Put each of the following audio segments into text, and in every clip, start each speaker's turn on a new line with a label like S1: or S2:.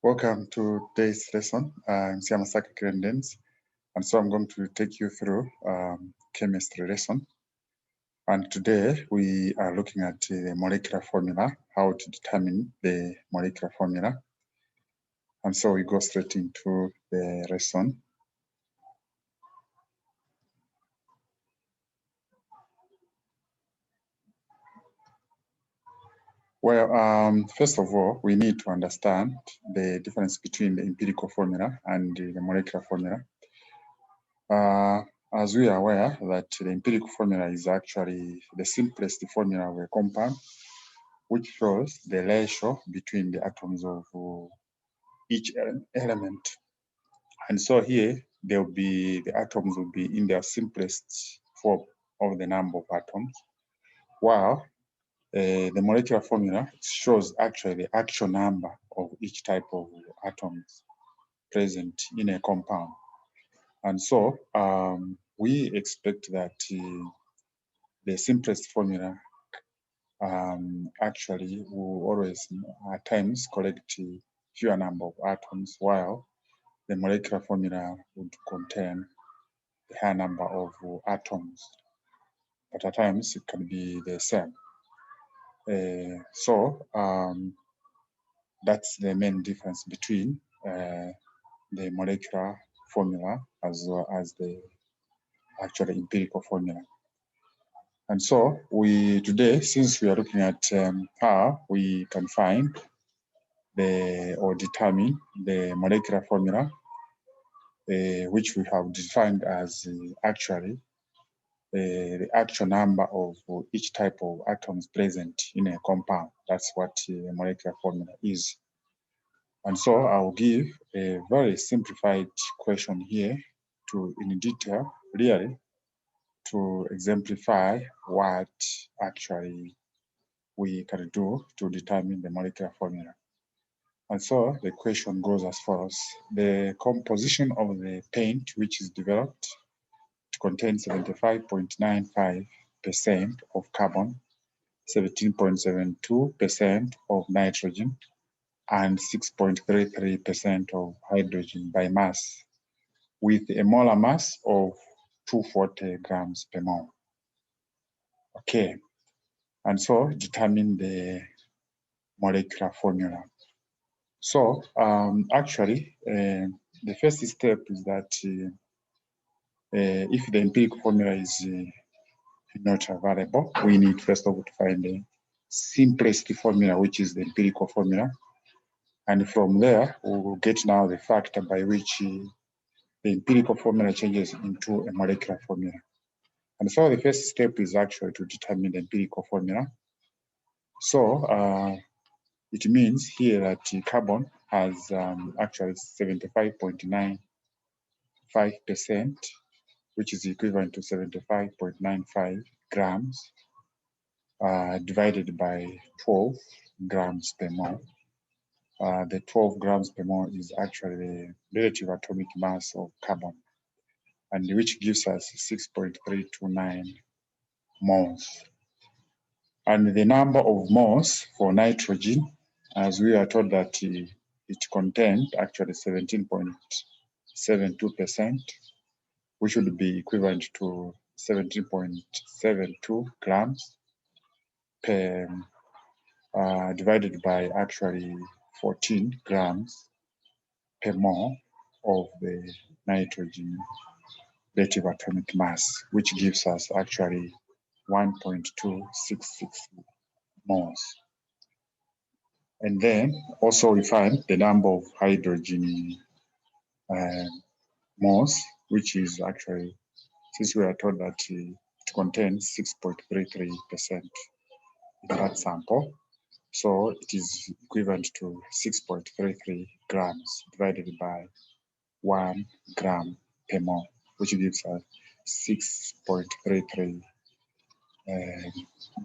S1: Welcome to today's lesson. I'm Siamasaka Kirendens, and so I'm going to take you through chemistry lesson. And today we are looking at the molecular formula, how to determine the molecular formula. And so we go straight into the lesson. Well, first of all, we need to understand the difference between the empirical formula and the molecular formula. As we are aware that the empirical formula is actually the simplest formula of a compound, which shows the ratio between the atoms of each element. And so here, the atoms will be in their simplest form of the number of atoms, while the molecular formula shows actually the actual number of each type of atoms present in a compound. And so we expect that the simplest formula actually will always at times collect fewer number of atoms, while the molecular formula would contain a higher number of atoms, but at times it can be the same. So that's the main difference between the molecular formula as well as the actual empirical formula. And so today, since we are looking at how we can find or determine the molecular formula, which we have defined as actually the actual number of each type of atoms present in a compound. That's what the molecular formula is. And so I'll give a very simplified question here in detail, really, to exemplify what actually we can do to determine the molecular formula. And so the question goes as follows. The composition of the paint which is developed to contain 75.95% of carbon, 17.72% of nitrogen, and 6.33% of hydrogen by mass, with a molar mass of 240 grams per mole. Okay, and so determine the molecular formula. So actually, the first step is that if the empirical formula is not available, we need first of all to find the simplest formula, which is the empirical formula. And from there, we will get now the factor by which the empirical formula changes into a molecular formula. And so the first step is actually to determine the empirical formula. So it means here that carbon has actually 75.95%, which is equivalent to 75.95 grams divided by 12 grams per mole. The 12 grams per mole is actually the relative atomic mass of carbon, and which gives us 6.329 moles. And the number of moles for nitrogen, as we are told that it contained actually 17.72%, which would be equivalent to 17.72 grams per divided by actually 14 grams per mole of the nitrogen relative atomic mass, which gives us actually 1.266 moles. And then also we find the number of hydrogen moles, which is actually, since we are told that it contains 6.33% in that sample, so it is equivalent to 6.33 grams divided by 1 gram per mole, which gives us 6.33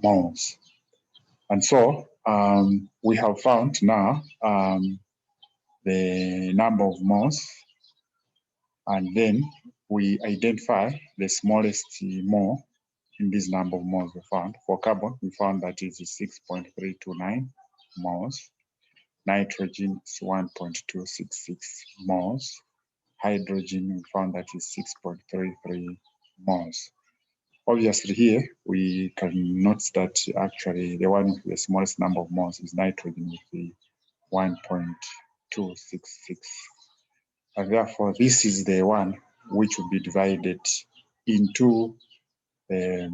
S1: moles. And so we have found now the number of moles, and then we identify the smallest mole in this number of moles we found. For carbon, we found that it is 6.329 moles. nitrogen is 1.266 moles. Hydrogen, we found that is 6.33 moles. Obviously here, we can note that actually the one with the smallest number of moles is nitrogen with the 1.266. And therefore, this is the one which will be divided into the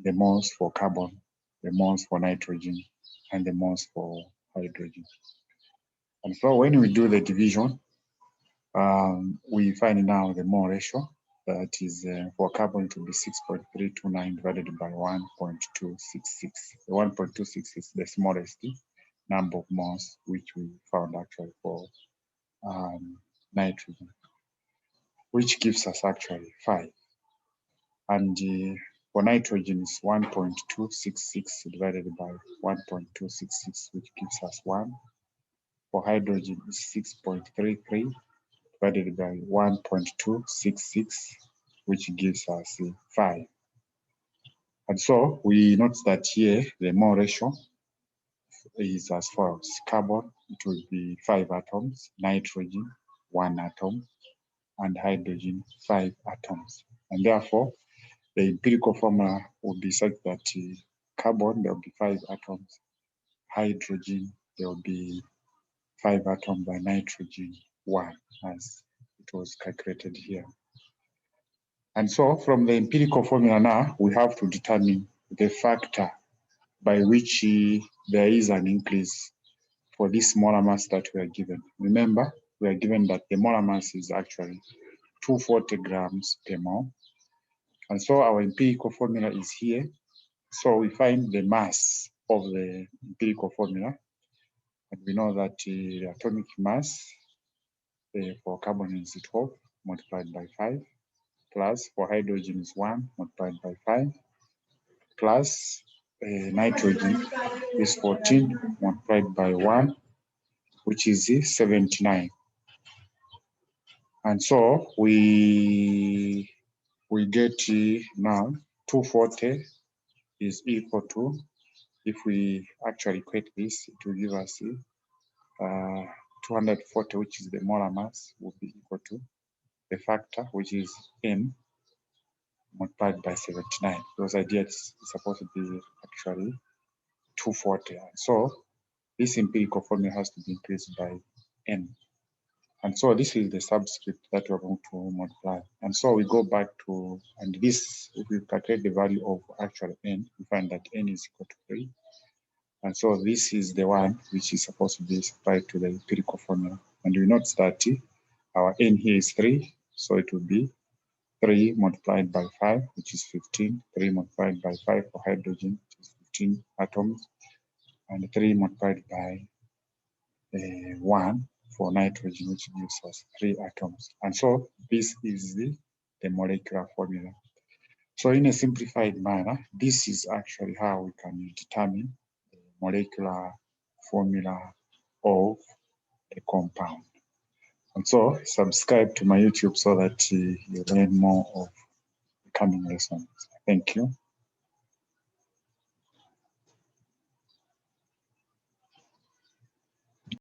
S1: moles for carbon, the moles for nitrogen, and the moles for hydrogen. And so when we do the division, we find now the mole ratio. That is for carbon to be 6.329 divided by 1.266. The 1.266 is the smallest number of moles which we found actually for nitrogen, which gives us actually 5. And for nitrogen is 1.266 divided by 1.266, which gives us 1. For hydrogen is 6.33 divided by 1.266, which gives us 5. And so we note that here the mole ratio is as follows. Carbon, it will be 5 atoms, nitrogen, 1 atom, and hydrogen, 5 atoms. And therefore, the empirical formula will be such that carbon, there will be 5 atoms, hydrogen, there will be 5 atoms by nitrogen, 1, as it was calculated here. And so from the empirical formula now, we have to determine the factor by which there is an increase for this molar mass that we are given. Remember, we are given that the molar mass is actually 240 grams per mole. And so our empirical formula is here. So we find the mass of the empirical formula. And we know that the atomic mass for carbon is 12 multiplied by 5, plus for hydrogen is 1 multiplied by 5, plus nitrogen is 14 multiplied by 1, which is 79. And so we get now 240 is equal to, if we actually equate this, it will give us 240, which is the molar mass, will be equal to the factor, which is n multiplied by 79. Because idea is supposed to be actually 240. And so this empirical formula has to be increased by n. And so this is the subscript that we're going to multiply. And so we go back to, and this, if we calculate the value of actual n, we find that n is equal to 3. And so this is the one which is supposed to be supplied to the empirical formula. And we note that our n here is 3, so it will be 3 multiplied by 5, which is 15. 3 multiplied by 5 for hydrogen, which is 15 atoms. And 3 multiplied by 1 for nitrogen, which gives us 3 atoms. And so this is the molecular formula. So in a simplified manner, this is actually how we can determine the molecular formula of a compound. And so subscribe to my YouTube so that you learn more of the coming lessons. Thank you.